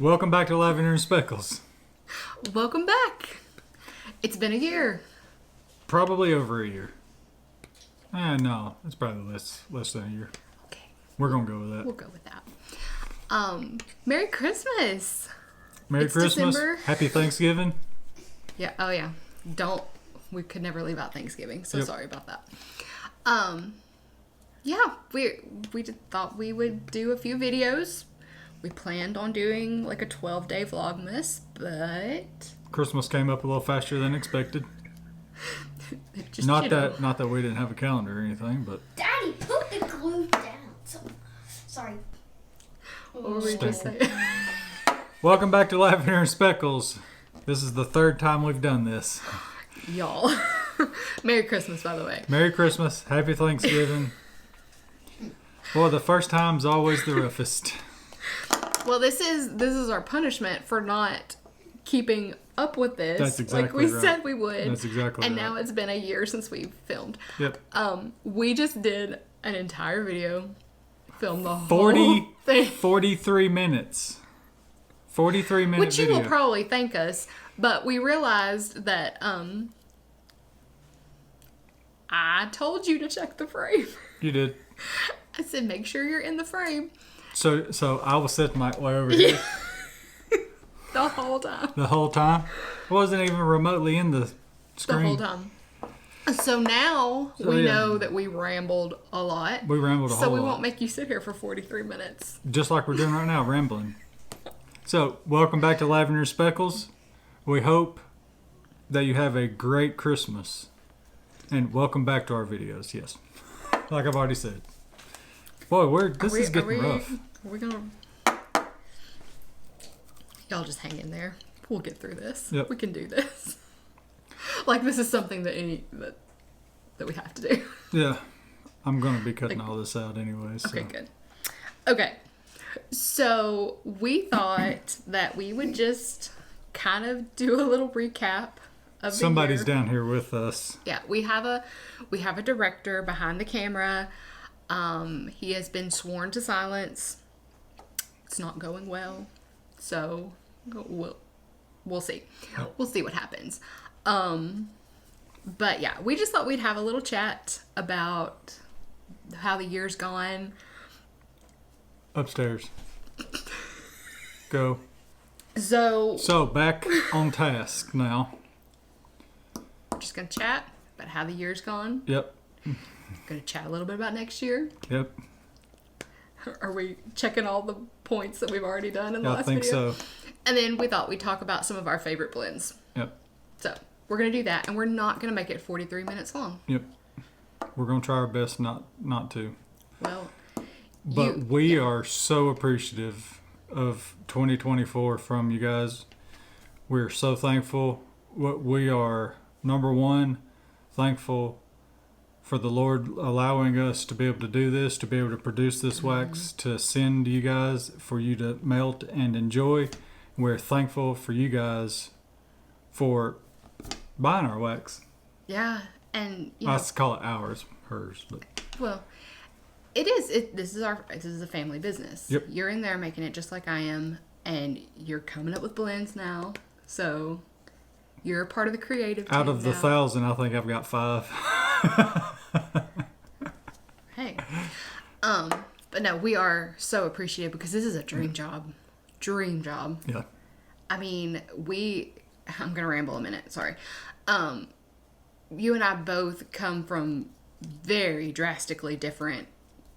Welcome back to Lavender and Speckles. Welcome back. It's been a year. Probably over a year. No, it's probably less than a year. Okay. We're going to go with that. We'll go with that. Merry Christmas. Merry It's Christmas. December. Happy Thanksgiving. Yeah. Oh, yeah. We could never leave out Thanksgiving, so Yep. sorry about that. Yeah, we thought we would do a few videos. We planned on doing like a 12-day Vlogmas, but Christmas came up a little faster than expected. it just, Not that we didn't have a calendar or anything, but Daddy, put the glue down. Sorry. What were we just saying? welcome back to Lavender and Speckles. This is the third time we've done this. Y'all. Merry Christmas, by the way. Merry Christmas. Happy Thanksgiving. Boy, the first time's always the roughest. Well, this is our punishment for not keeping up with this. That's exactly like we right. said we would. That's exactly and right. now it's been a year since we filmed. Yep. We just did an entire video, filmed the 40, whole thing, 43 minutes. 43 minute which you video. will probably thank us. But we realized that I told you to check the frame. You did. I said make sure you're in the frame So I was sitting my way over here the whole time. the whole time. I wasn't even remotely in the The screen. whole time. So now So, we yeah. know that we rambled a lot. We rambled a So whole we lot. won't make you sit here for 43 minutes. Just like we're doing right now, rambling. So, welcome back to Lavender and Speckles. We hope that you have a great Christmas. And welcome back to our videos, yes. Like I've already said. Boy, this is getting rough. Are we gonna... Y'all just hang in there. We'll get through this. Yep. We can do this. Like this is something that we have to do. Yeah. I'm going to be cutting all this out anyway. So. Okay, good. Okay. So we thought that we would just kind of do a little recap of the Somebody's year. down here with us. Yeah, we have a director behind the camera. He has been sworn to silence. It's not going well, so we'll see. Oh. We'll see what happens. But yeah, we just thought we'd have a little chat about how the year's gone. Upstairs. Go. So Back on task now. we're just gonna chat about how the year's gone. Yep. Gonna chat a little bit about next year. Yep. Are we checking all the points that we've already done in the I last think video? so. And then we thought we'd talk about some of our favorite blends. Yep. So we're gonna do that, and we're not gonna make it 43 minutes long. Yep. We're going to try our best not to. Well, But we are so appreciative of 2024 from you guys. We're so thankful. We are, number one, thankful for the Lord allowing us to be able to do this, to be able to produce this wax, to send you guys, for you to melt and enjoy. We're thankful for you guys for buying our wax. yeah, and you I know, call it ours, hers, but well, it is. This is a family business. Yep. You're in there making it just like I am, and you're coming up with blends now. So you're a part of the creative team out of the now. 1,000, I think I've got 5. Hey, but no, we are so appreciative because this is a dream job. Dream job. Yeah. I mean, I'm gonna ramble a minute, sorry. You and I both come from very drastically different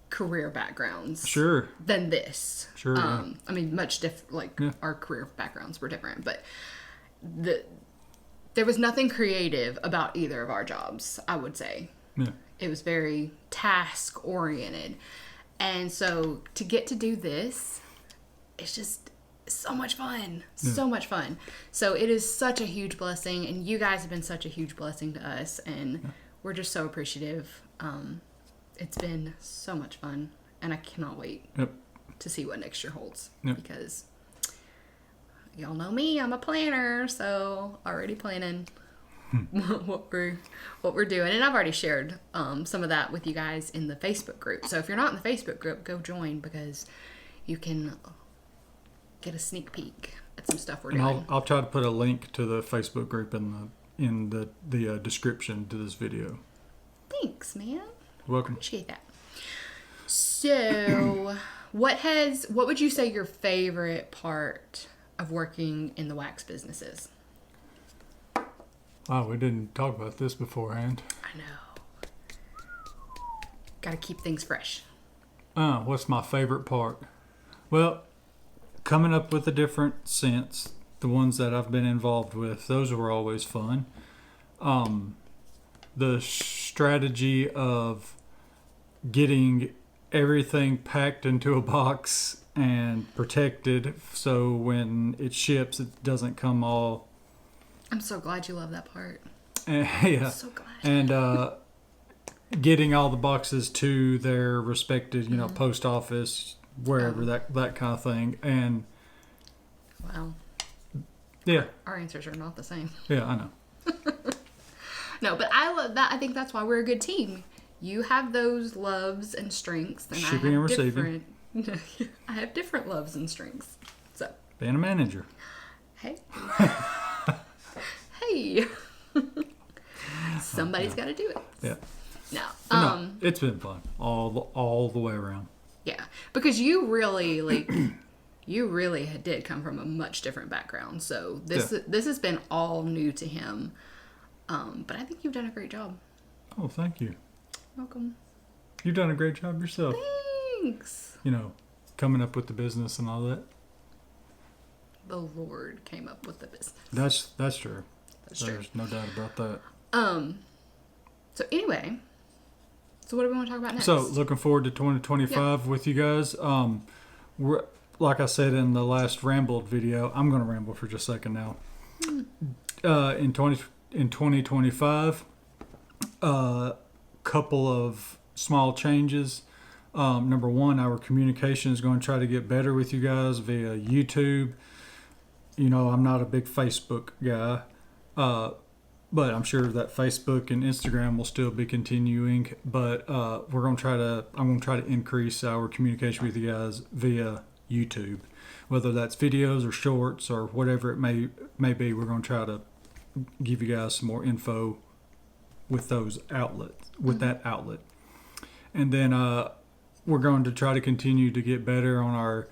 career backgrounds. Sure. Than this. Sure, yeah. I mean, much different, like, Yeah. our career backgrounds were different, but there was nothing creative about either of our jobs, I would say. Yeah. It was very task oriented. And so to get to do this, it's just so much fun. So much fun. So it is such a huge blessing, and you guys have been such a huge blessing to us, and we're just so appreciative. It's been so much fun, and I cannot wait Yep. to see what next year holds. Yep. Because y'all know me, I'm a planner, so already planning what we're doing. And I've already shared some of that with you guys in the Facebook group. So if you're not in the Facebook group, go join, because you can get a sneak peek at some stuff we're And doing. I'll try to put a link to the Facebook group in the description to this video. Thanks, man. You're welcome. Appreciate that. So, what would you say your favorite part of working in the wax business is? Wow, we didn't talk about this beforehand. I know. Gotta keep things fresh. What's my favorite part? Well, coming up with the different scents, the ones that I've been involved with, those were always fun. The strategy of getting everything packed into a box and protected so when it ships, it doesn't come all... I'm so glad you love that part. Yeah. So glad. And getting all the boxes to their respected, post office, wherever, that kind of thing. And Wow. yeah, Our answers are not the same. yeah, I know. No, but I love that. I think that's why we're a good team. You have those loves and strengths, and Shipping I and have receiving. different. I have different loves and strengths. So, Being a manager. hey, hey, somebody's got to do it. Yeah. No, But no, it's been fun all the way around. yeah, because you really did come from a much different background. So this has been all new to him. But I think you've done a great job. Oh, thank you. Welcome. You've done a great job yourself. Thanks. Coming up with the business and all that. The Lord came up with the business. That's true. That's true. There's no doubt about that. So anyway, what do we want to talk about next? So looking forward to 2025 with you guys. We're, like I said in the last rambled video, I'm going to ramble for just a second now. In 2025, couple of small changes. Number one, our communication is going to try to get better with you guys via YouTube. I'm not a big Facebook guy, but I'm sure that Facebook and Instagram will still be continuing. But I'm going to try to increase our communication with you guys via YouTube, whether that's videos or shorts or whatever it may be. We're going to try to give you guys some more info with those outlets, with that outlet. And then we're going to try to continue to get better on our,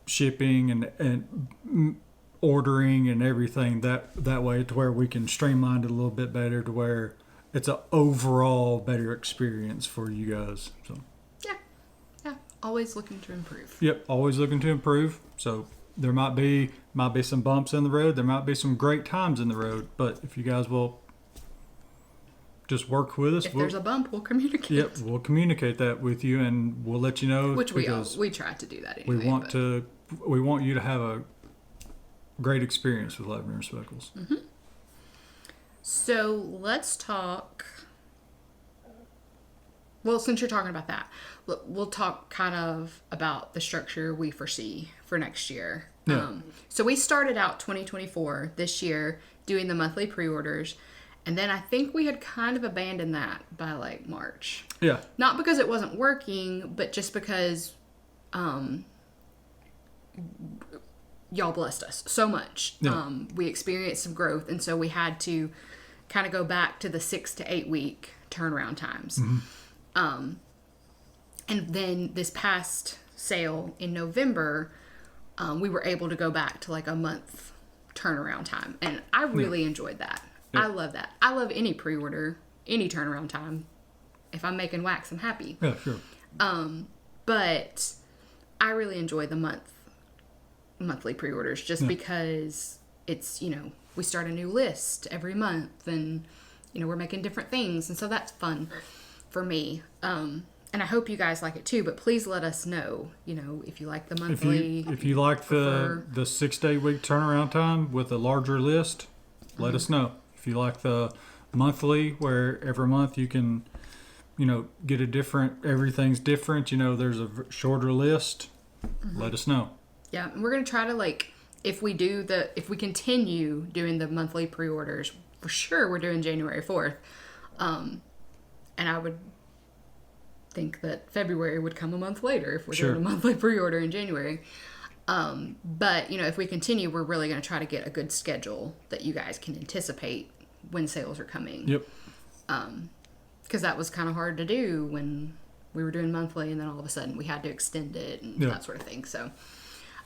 shipping and ordering and everything that way, to where we can streamline it a little bit better, to where it's an overall better experience for you guys. So yeah, always looking to improve. Yep, always looking to improve. So there might be some bumps in the road. There might be some great times in the road. But if you guys will just work with us, If there's a bump, we'll communicate. Yep, we'll communicate that with you, and we'll let you know. Which we try to do that anyway. We want you to have a great experience with Lavender and Speckles. Mm-hmm. So let's talk. Well, since you're talking about that, we'll talk kind of about the structure we foresee for next year. Yeah. So we started out 2024 this year doing the monthly pre-orders, and then I think we had kind of abandoned that by like March. Yeah. Not because it wasn't working, but just because y'all blessed us so much. Yeah. We experienced some growth, and so we had to kind of go back to the 6 to 8 week turnaround times. Mm-hmm. And then this past sale in November, we were able to go back to like a month turnaround time, and I really enjoyed that. Yeah. I love that. I love any pre-order, any turnaround time. If I'm making wax, I'm happy. Yeah, sure. But I really enjoy the monthly pre-orders just because it's, we start a new list every month, and, we're making different things. And so that's fun for me. And I hope you guys like it too, but please let us know, if you like the monthly. If you like the 6 to 8 week turnaround time with a larger list, let us know. If you like the monthly, where every month you can, get everything's different, there's a shorter list, let us know. Yeah, and we're going to try to, if we continue doing the monthly pre-orders, for sure we're doing January 4th. And I would think that February would come a month later if we're doing a monthly pre-order in January. But, if we continue, we're really going to try to get a good schedule that you guys can anticipate when sales are coming. Yep. Because that was kind of hard to do when we were doing monthly, and then all of a sudden we had to extend it and that sort of thing. So,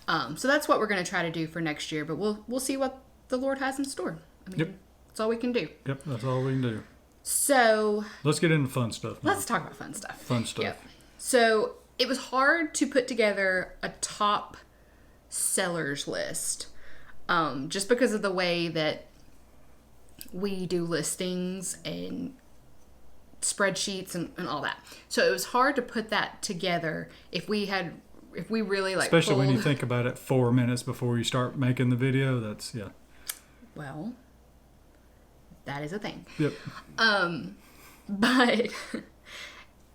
so that's what we're going to try to do for next year. But we'll see what the Lord has in store. I mean, that's all we can do. Yep, that's all we can do. So let's get into fun stuff now. Let's talk about fun stuff. Fun stuff. Yep. So it was hard to put together a top sellers list, just because of the way that we do listings and spreadsheets and all that. So it was hard to put that together if we really like, especially when you think about it 4 minutes before you start making the video. That's well, that is a thing. Yep. But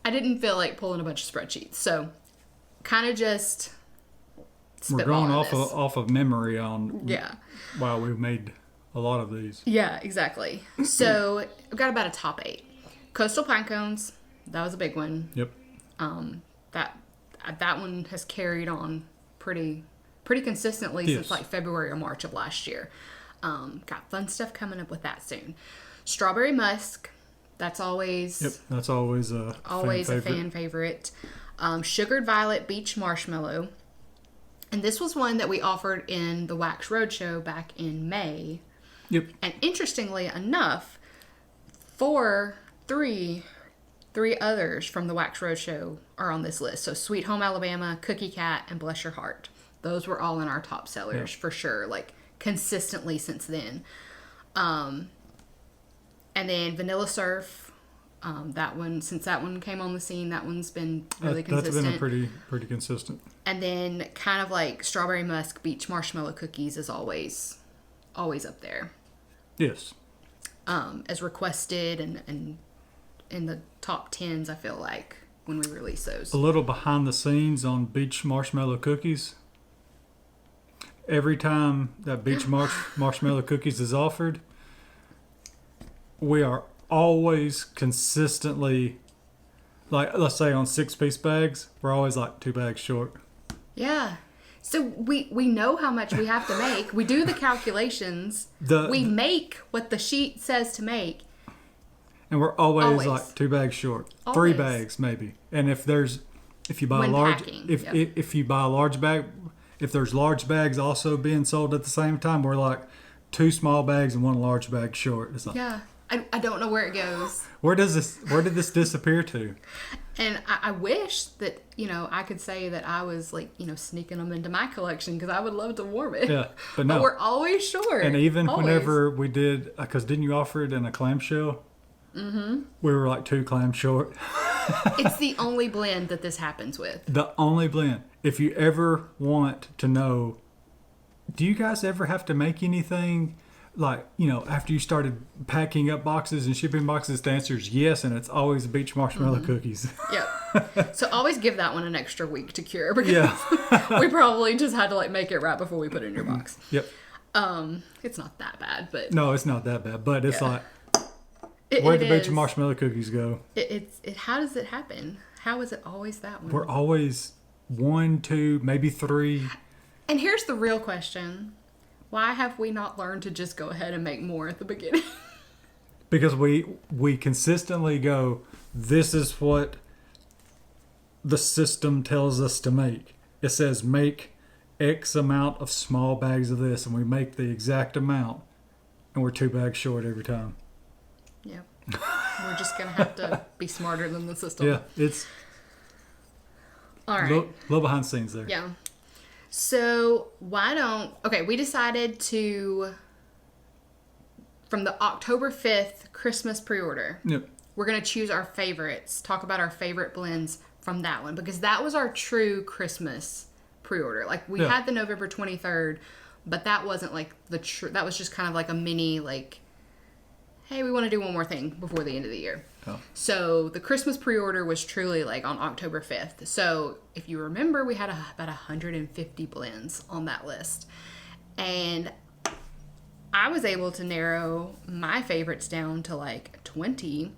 I didn't feel like pulling a bunch of spreadsheets, so kind of just we're going off of memory on wow, we've made a lot of these. Yeah, exactly. So I've got about a top 8. Coastal pine cones, that was a big one. Yep. That one has carried on pretty consistently since like February or March of last year. Got fun stuff coming up with that soon. Strawberry musk, that's always a fan favorite. Sugared violet beach marshmallow, and this was one that we offered in the Wax Roadshow back in May. Yep. And interestingly enough, three others from the Wax Roadshow are on this list. So Sweet Home Alabama, Cookie Cat, and Bless Your Heart. Those were all in our top sellers for sure, like consistently since then. And then Vanilla Surf, that one, since that one came on the scene, that one's been really consistent. That's been pretty consistent. And then kind of like Strawberry Musk Beach Marshmallow Cookies is always up there. Yes. As requested and in the top 10s, I feel like, when we release those. A little behind the scenes on Beach Marshmallow Cookies. Every time that Beach Marshmallow Cookies is offered, we are always consistently, like, let's say on 6-piece bags, we're always like 2 bags short. Yeah. So we know how much we have to make. We do the calculations. We make what the sheet says to make. And we're always like 2 bags short. Always. 3 bags maybe. And if you buy a large bag, if there's large bags also being sold at the same time, we're like 2 small bags and 1 large bag short. It's like, yeah. I don't know where it goes. Where did this disappear to? And I wish that, I could say that I was like, sneaking them into my collection, because I would love to warm it. Yeah, but no. But we're always short. And even whenever we did, because didn't you offer it in a clamshell? Mm-hmm. We were like 2 clams short. It's the only blend that this happens with. The only blend. If you ever want to know, do you guys ever have to make anything? Like, after you started packing up boxes and shipping boxes, the answer is yes, and it's always Beach Marshmallow Cookies. Yep. So always give that one an extra week to cure, because we probably just had to like make it right before we put it in your box. Yep. It's not that bad, but no, it's not that bad, but it's like, where'd the Beach Marshmallow Cookies go? How does it happen? How is it always that one? We're always 1, 2, maybe 3. And here's the real question. Why have we not learned to just go ahead and make more at the beginning? Because we consistently go, this is what the system tells us to make. It says make X amount of small bags of this, and we make the exact amount, and we're 2 bags short every time. Yep. We're just going to have to be smarter than the system. Yeah, it's all right. A little behind the scenes there. Yeah. So we decided to, from the October 5th Christmas pre-order, we're going to choose our favorites, talk about our favorite blends from that one, because that was our true Christmas pre-order. Like, we had the November 23rd, but that wasn't like that was just kind of like a mini, like, hey, we want to do one more thing before the end of the year. Oh. So the Christmas pre-order was truly like on October 5th. So if you remember, we had about 150 blends on that list. And I was able to narrow my favorites down to like 20.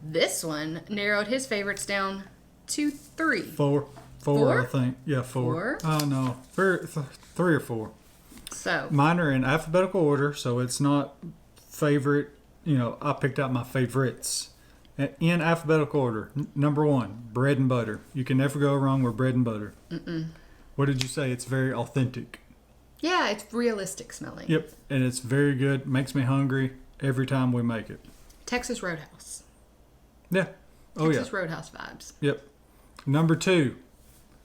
This one narrowed his favorites down to 3. 4. Four, I think. Yeah, four. Four? Oh, no. Three or four. So Mine are in alphabetical order, so it's not favorite. I picked out my favorites. In alphabetical order. Number one, bread and butter. You can never go wrong with bread and butter. What did you say? It's very authentic. yeah, it's realistic smelling. Yep, and it's very good. Makes me hungry every time we make it. Texas Roadhouse. Yeah. Oh, Texas yeah. Roadhouse vibes. Yep. Number two,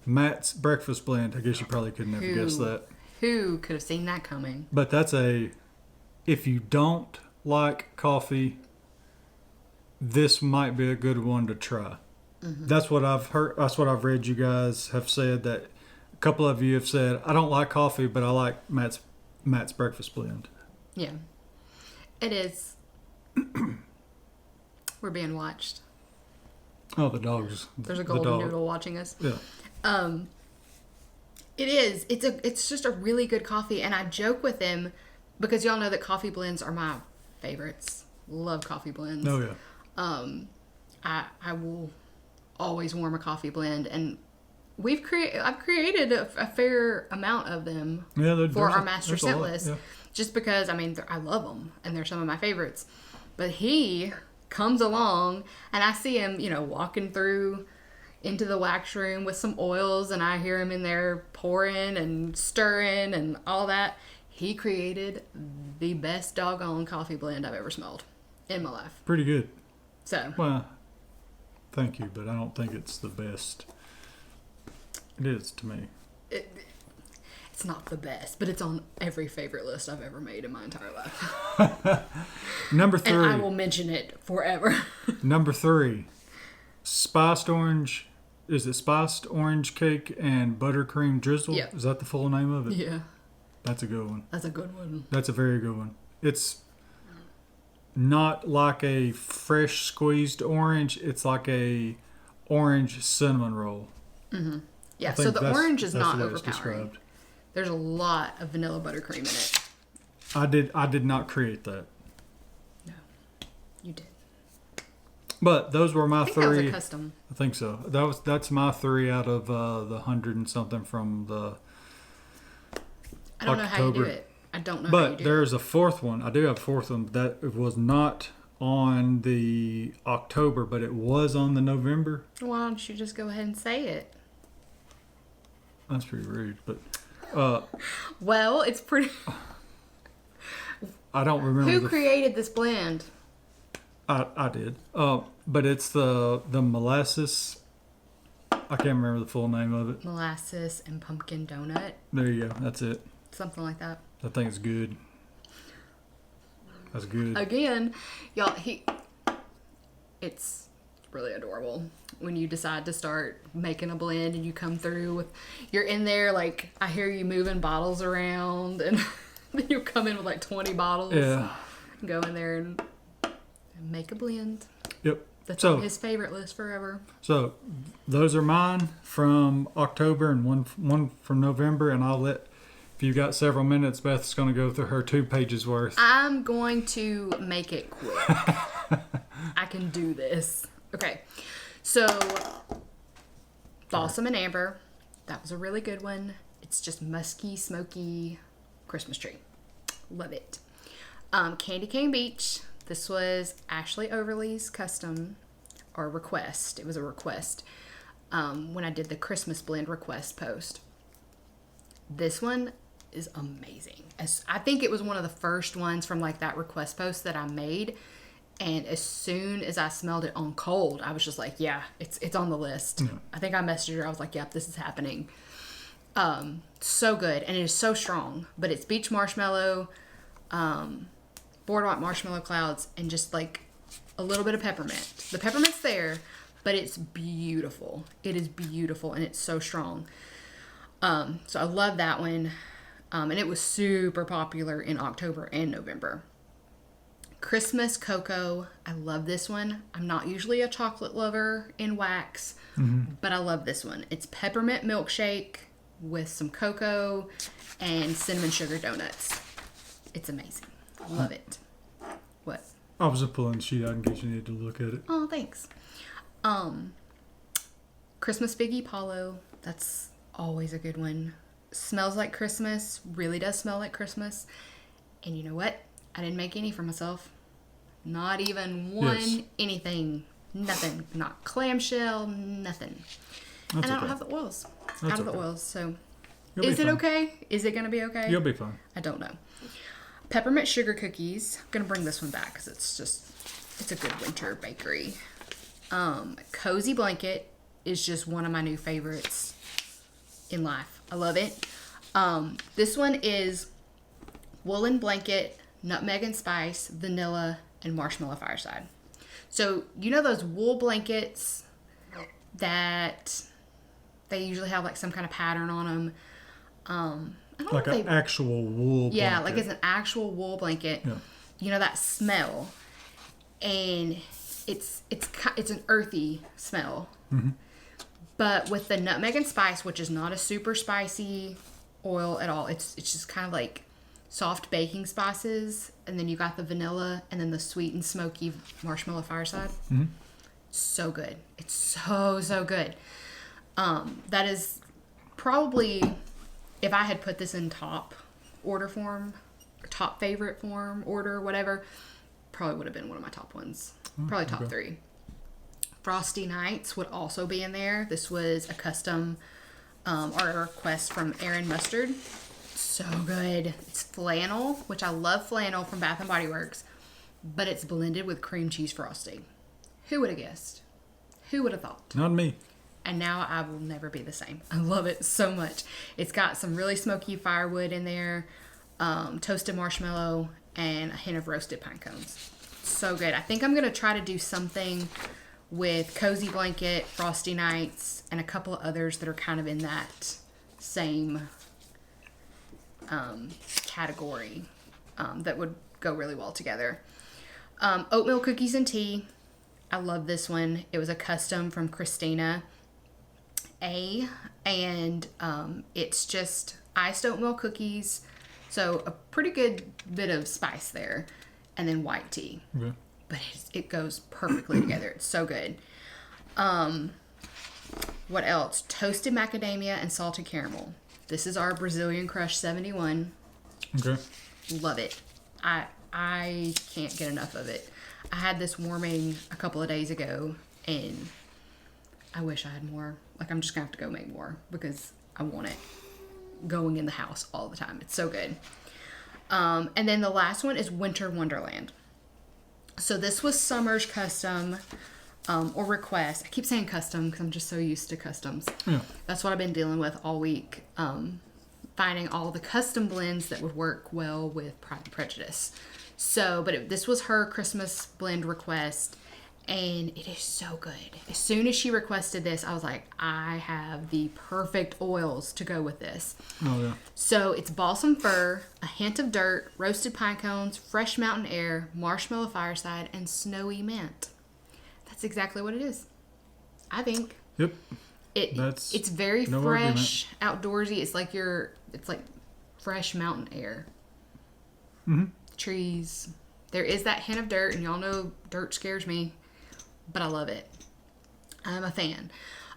Matt's Breakfast Blend. I guess you probably could never guess that. Who could have seen that coming? But that's if you don't like coffee, this might be a good one to try. That's what I've heard. That's what I've read. You guys have said that a couple of you have said, I don't like coffee, but I like Matt's Breakfast Blend. Yeah. It is. We're being watched. Oh, the dogs. There's a the golden dog. doodle watching us. Yeah. It is. It's just a really good coffee, and I joke with him because y'all know that coffee blends are my favorites. Love coffee blends. Oh, yeah. I will always warm a coffee blend, and I've created a fair amount of them for our master set list, just because I love them and they're some of my favorites. But he comes along, and I see him, walking through into the wax room with some oils, and I hear him in there pouring and stirring and all that. He created the best doggone coffee blend I've ever smelled in my life. Pretty good. So, Well, thank you, but I don't think it's the best. It is to me. it's not the best, but it's on every favorite list I've ever made in my entire life. Number three. And I will mention it forever. Number three. Spiced orange. Is it spiced orange cake and buttercream drizzle? Yeah. Is that the full name of it? Yeah, That's a good one. that's a good one. That's a very good one. It's not like a fresh squeezed orange. It's like a orange cinnamon roll. Yeah, I so think the that's- orange is that's not the way it's overpowering. described. There's a lot of vanilla buttercream in it. I did not create that. No, you did. But those were my I think that was three. a custom. I think so. That's my three out of the 100 and something from the. I don't know how you do October. it. I don't know how you But do there's a fourth one. I do have a fourth one that was not on the October, but it was on the November. it. Why don't you just go ahead and say it? That's pretty rude, but Well, it's pretty. I don't remember. Who created this blend? I did. But it's the molasses. I can't remember the full name of it. Molasses and pumpkin donut, There you go. That's it. something like that. I think it's good. That's good. Again, y'all, it's really adorable when you decide to start making a blend and you come through with, you're in there, like, I hear you moving bottles around, and then you come in with like 20 bottles. Yeah. And go in there and make a blend. Yep. That's So- on his favorite list forever. So those are mine from October and one from November, and I'll let. If you've got several minutes, Beth's going to go through her 2 pages worth. I'm going to make it quick. I can do this. Okay. So, Balsam and Amber. That was a really good one. It's just musky, smoky Christmas tree. Love it. Candy Cane Beach. This was Ashley Overly's custom or request. It was a request when I did the Christmas blend request post. This one is amazing. I think it was one of the first ones from like that request post that I made. And as soon as I smelled it on cold, I was just like, yeah, it's on the list. Yeah. I think I messaged her. I was like, yep, this is happening. So good. And it is so strong. But it's beach marshmallow, boardwalk marshmallow clouds, and just like a little bit of peppermint. The peppermint's there, but it's beautiful. It is beautiful, and it's so strong. So I love that one. And it was super popular in October and November. Christmas Cocoa. I love this one. I'm not usually a chocolate lover in wax, but I love this one. It's peppermint milkshake with some cocoa and cinnamon sugar donuts. It's amazing. Love it. What? I was just pulling the sheet out in case you needed to look at it. Oh, thanks. Christmas Figgy Paulo. That's always a good one. Smells like Christmas. Really does smell like Christmas. And you know what? I didn't make any for myself. Not even one Yes. anything. Nothing. Not clamshell. Nothing. That's and I don't okay. have the oils. That's out of the okay. oils. So You'll be is it fine. okay? Is it going to be okay? You'll be fine. I don't know. Peppermint sugar cookies. I'm going to bring this one back because it's a good winter bakery. Cozy blanket is just one of my new favorites in life. I love it. This one is woolen blanket, nutmeg and spice, vanilla, and marshmallow fireside. So, you know those wool blankets that they usually have like some kind of pattern on them? I don't Like know if an actual wool yeah, blanket. like it's an actual wool blanket. Yeah. You know that smell, and it's an earthy smell. Mm-hmm. But with the nutmeg and spice, which is not a super spicy oil at all, it's just kind of like soft baking spices, and then you got the vanilla, and then the sweet and smoky marshmallow fireside. Mm-hmm. So good. It's so good. That is probably, if I had put this in top order form, or top favorite form, order, whatever, probably would have been one of my top ones. Probably top 3. Frosty Nights would also be in there. This was a custom or a request from Aaron Mustard. So good. It's flannel, which I love flannel from Bath and Body Works, but it's blended with cream cheese frosting. Who would have guessed? Who would have thought? Not me. And now I will never be the same. I love it so much. It's got some really smoky firewood in there, toasted marshmallow, and a hint of roasted pine cones. So good. I think I'm going to try to do something with Cozy Blanket, Frosty Nights, and a couple of others that are kind of in that same category that would go really well together. Oatmeal cookies and tea. I love this one. It was a custom from Christina A. And it's just iced oatmeal cookies. So a pretty good bit of spice there. And then white tea. Okay. But it goes perfectly together. It's so good. What else? Toasted macadamia and salted caramel. This is our Brazilian Crush 71. Okay. Love it. I can't get enough of it. I had this warming a couple of days ago, and I wish I had more. Like, I'm just going to have to go make more because I want it going in the house all the time. It's so good. And then the last one is Winter Wonderland. So this was Summer's custom or request. I keep saying custom because I'm just so used to customs. Yeah. That's what I've been dealing with all week. Finding all the custom blends that would work well with Pride and Prejudice. So, but this was her Christmas blend request, and it is so good. As soon as she requested this, I was like, I have the perfect oils to go with this. Oh, yeah. So it's balsam fir, a hint of dirt, roasted pine cones, fresh mountain air, marshmallow fireside, and snowy mint. That's exactly what it is. I think. Yep. That's It's very no fresh, outdoorsy. It's like fresh mountain air. Mm-hmm. Trees. There is that hint of dirt, and y'all know dirt scares me, but I love it. I'm a fan.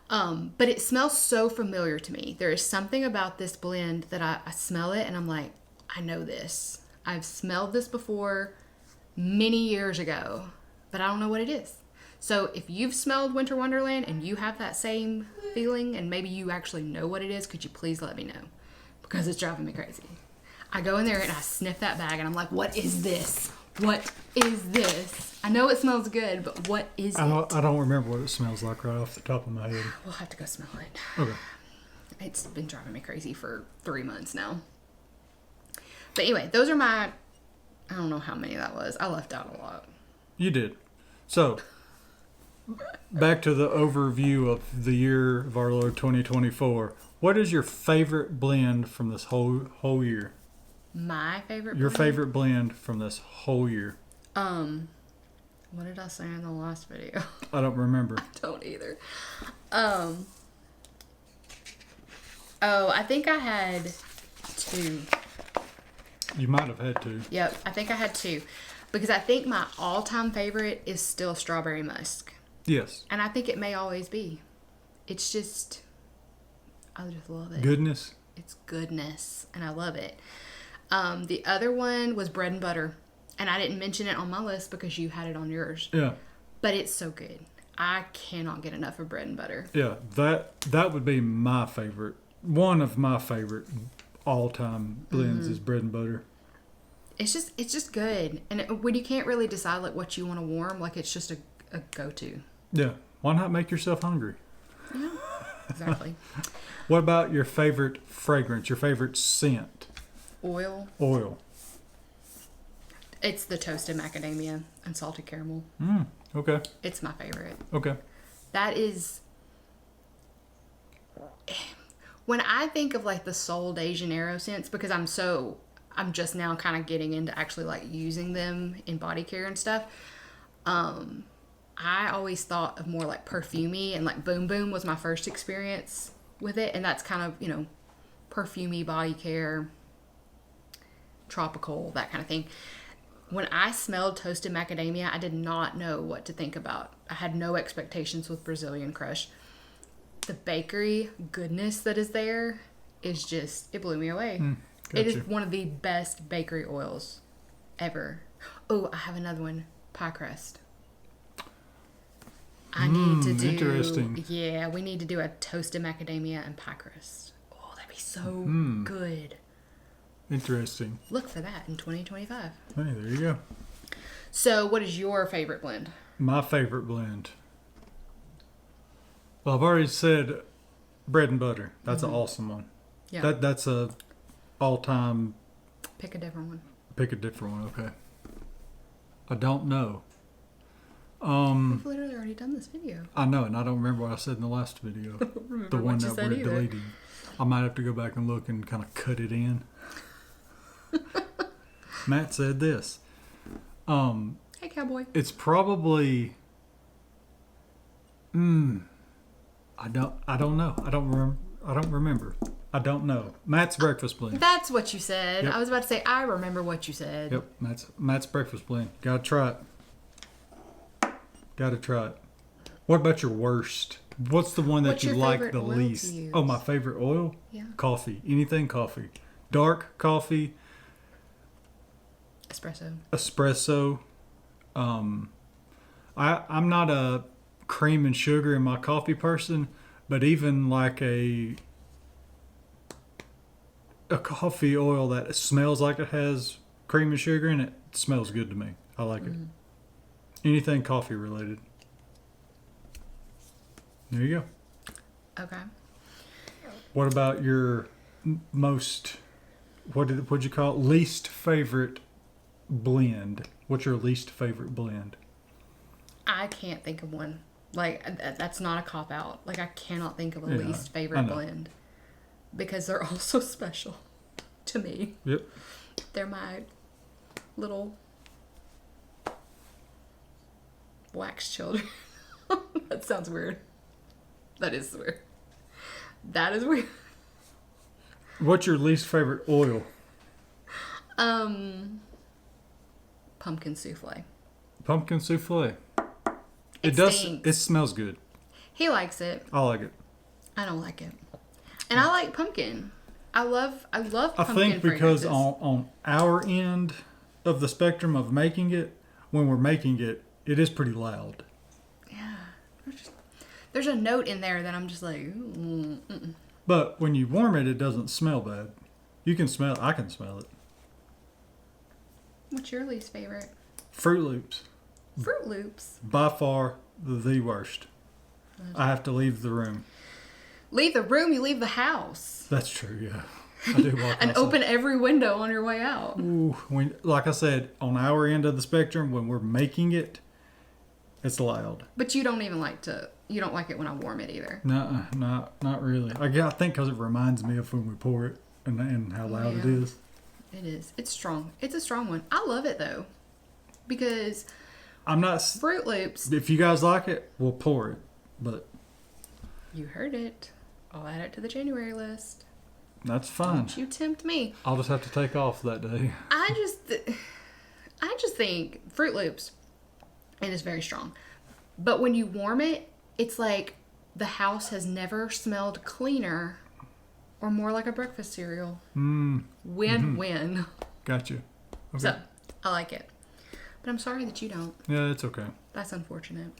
But it smells so familiar to me. There is something about this blend that I smell it and I'm like, I know this. I've smelled this before many years ago, but I don't know what it is. So if you've smelled Winter Wonderland and you have that same feeling and maybe you actually know what it is, could you please let me know? Because it's driving me crazy. I go in there and I sniff that bag and I'm like, what is this? What is this? I know it smells good, but what is it? I don't remember what it smells like right off the top of my head. We'll have to go smell it. Okay. It's been driving me crazy for 3 months now. But anyway, those are my, I don't know how many that was. I left out a lot. You did. So, back to the overview of the year of our Lord 2024. What is your favorite blend from this whole year? My favorite Your blend? favorite blend from this whole year? What did I say in the last video? I don't remember. Don't either. Oh, I think I had 2. You might have had to. Yep, I think I had 2. Because I think my all-time favorite is still Strawberry Musk. Yes. And I think it may always be. It's just, I just love it. Goodness. It's goodness, and I love it. The other one was bread and butter, and I didn't mention it on my list because you had it on yours. Yeah. But it's so good. I cannot get enough of bread and butter. Yeah, that would be my favorite. One of my favorite all-time blends is bread and butter. It's just good, and when you can't really decide like what you want to warm, like it's just a go-to. Yeah. Why not make yourself hungry? Yeah, exactly. What about your favorite fragrance? Your favorite scent? Oil. It's the toasted macadamia and salted caramel. Okay. It's my favorite. Okay. That is, when I think of like the Sol de Janeiro scents, because I'm just now kind of getting into actually like using them in body care and stuff. I always thought of more like perfumey, and like Boom Boom was my first experience with it, and that's kind of, you know, perfumey body care, tropical, that kind of thing. When I smelled toasted macadamia, I did not know what to think about. I had no expectations with Brazilian Crush. The bakery goodness that is there is just, it blew me away. It is one of the best bakery oils ever. Oh, I have another one. Pie crust. I need to do... Interesting. Yeah, we need to do a toasted macadamia and pie crust. Oh, that'd be so good. Interesting. Look for that in 2025. Hey, there you go. So, what is your favorite blend? My favorite blend. Well, I've already said bread and butter. That's an awesome one. Yeah. That's a all-time... Pick a different one. Pick a different one, okay. I don't know. We've literally already done this video. I know, and I don't remember what I said in the last video. The one that we're deleting. I might have to go back and look and kind of cut it in. Matt said this. Hey, cowboy. It's probably... I don't know. I don't remember. I don't know. Matt's breakfast blend. That's what you said. Yep. I was about to say, I remember what you said. Yep, Matt's breakfast blend. Gotta try it. Gotta try it. What about your worst? What's the one that What's you your like favorite the oil to least? use? Oh, my favorite oil? Yeah. Coffee. Anything coffee. Dark coffee. Espresso. I'm not a cream and sugar in my coffee person, but even like a coffee oil that smells like it has cream and sugar in it smells good to me. I like it. Anything coffee related. There you go. Okay. What about your most, what'd you call it? Least favorite blend? What's your least favorite blend? I can't think of one. Like, that's not a cop-out. Like, I cannot think of a Yeah, least I favorite know. blend. Because they're all so special to me. Yep. They're my little wax children. That sounds weird. That is weird. That is weird. What's your least favorite oil? Pumpkin souffle. Pumpkin souffle. It does. stinks. It smells good. He likes it. I like it. I don't like it. And I like pumpkin. I love I pumpkin think because fragrances. on our end of the spectrum of making it, when we're making it, it is pretty loud. Yeah. There's a note in there that I'm just like, ooh, But when you warm it, it doesn't smell bad. You can smell it. I can smell it. What's your least favorite? Fruit Loops. Fruit Loops. By far the worst. I have to leave the room. Leave the room, you leave the house. That's true, yeah. I do walk And outside. open every window on your way out. Ooh, like I said, on our end of the spectrum, when we're making it, it's loud. But you don't even you don't like it when I warm it either. No, not really. I think because it reminds me of when we pour it and how loud it Yeah. is. It is. It's strong. It's a strong one. I love it though. Because I'm not. Fruit Loops, If you guys like it, we'll pour it. But you heard it. I'll add it to the January list. that's fine. Don't you tempt me. I'll just have to take off that day. I just think Fruit Loops, it is very strong. But when you warm it, it's like the house has never smelled cleaner or more like a breakfast cereal. Mm, Win-win. got you. Okay. So, I like it. But I'm sorry that you don't. Yeah, it's okay. That's unfortunate.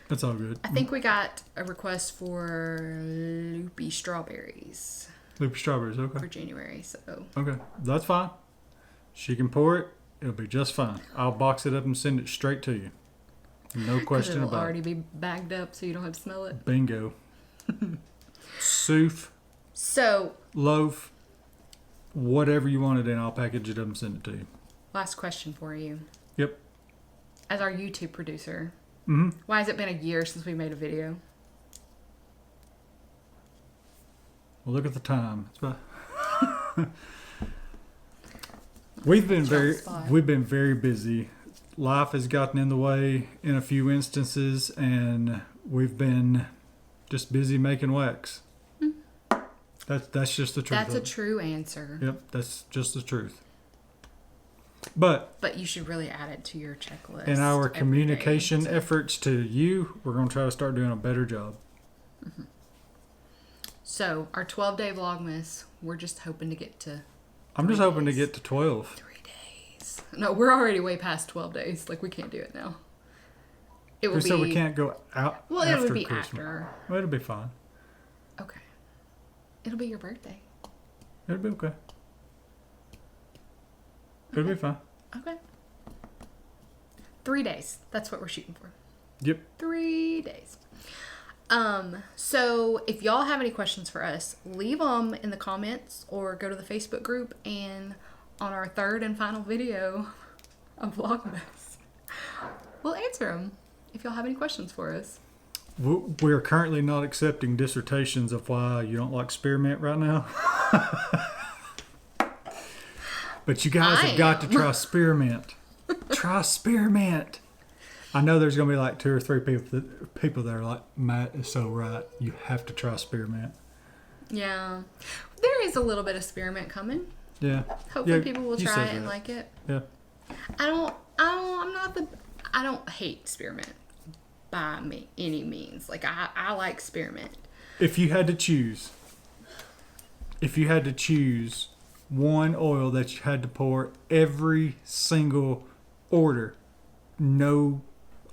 That's all good. I think we got a request for loopy strawberries Loopy strawberries, okay. for January, so Okay, that's fine. She can pour it. It'll be just fine. I'll box it up and send it straight to you. No 'cause question it'll about already it. be bagged up so you don't have to smell it. Bingo. Soup, So, loaf, whatever you want it in, I'll package it up and send it to you. last question for you. Yep. As our YouTube producer, Mm-hmm. why has it been a year since we made a video? Well, look at the time. It's about we've been very busy. Life has gotten in the way in a few instances, and we've been just busy making wax. That's just the truth. That's of a it. true answer. Yep, that's just the truth. But But you should really add it to your checklist. in our every communication day. efforts to you, we're going to try to start doing a better job. So, our 12-day Vlogmas, we're just hoping to get to I'm just 3 hoping to days. get to 12. 3 days. No, we're already way past 12 days. Like, we can't do it now. It will Who be... said we can't go out Well, after it would be Christmas? after. Well, it'll be fine. Okay. It'll be your birthday. It'll be okay. It'll be fine. Okay. 3 days. That's what we're shooting for. Yep. 3 days. So if y'all have any questions for us, leave them in the comments or go to the Facebook group, and on our third and final video of Vlogmas, we'll answer them if y'all have any questions for us. We're currently not accepting dissertations of why you don't like spearmint right now. But you guys have got to try spearmint. Try spearmint. I know there's going to be like 2 or 3 people that are like, Matt is so right. You have to try spearmint. Yeah. There is a little bit of spearmint coming. Yeah. Hopefully Yeah, people will you try said it and that. like it. Yeah. I don't hate spearmint by any means. Like, I like spearmint. If you had to choose one oil that you had to pour every single order, no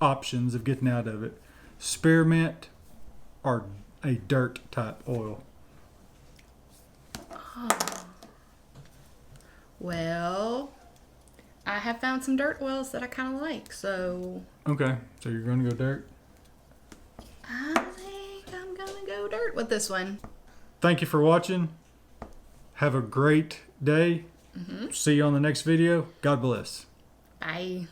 options of getting out of it, spearmint or a dirt type oil. Well, I have found some dirt oils that I kind of like, so Okay, so you're going to go dirt. I think I'm gonna go dirt with this one. Thank you for watching. Have a great day. See you on the next video. God bless. Bye.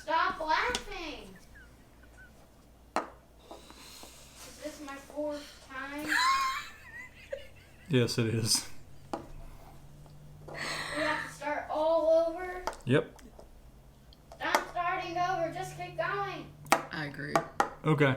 Stop laughing. Is this my 4th time? Yes, it is. We have to start all over? Yep. Stop starting over. Just keep going. I agree. Okay.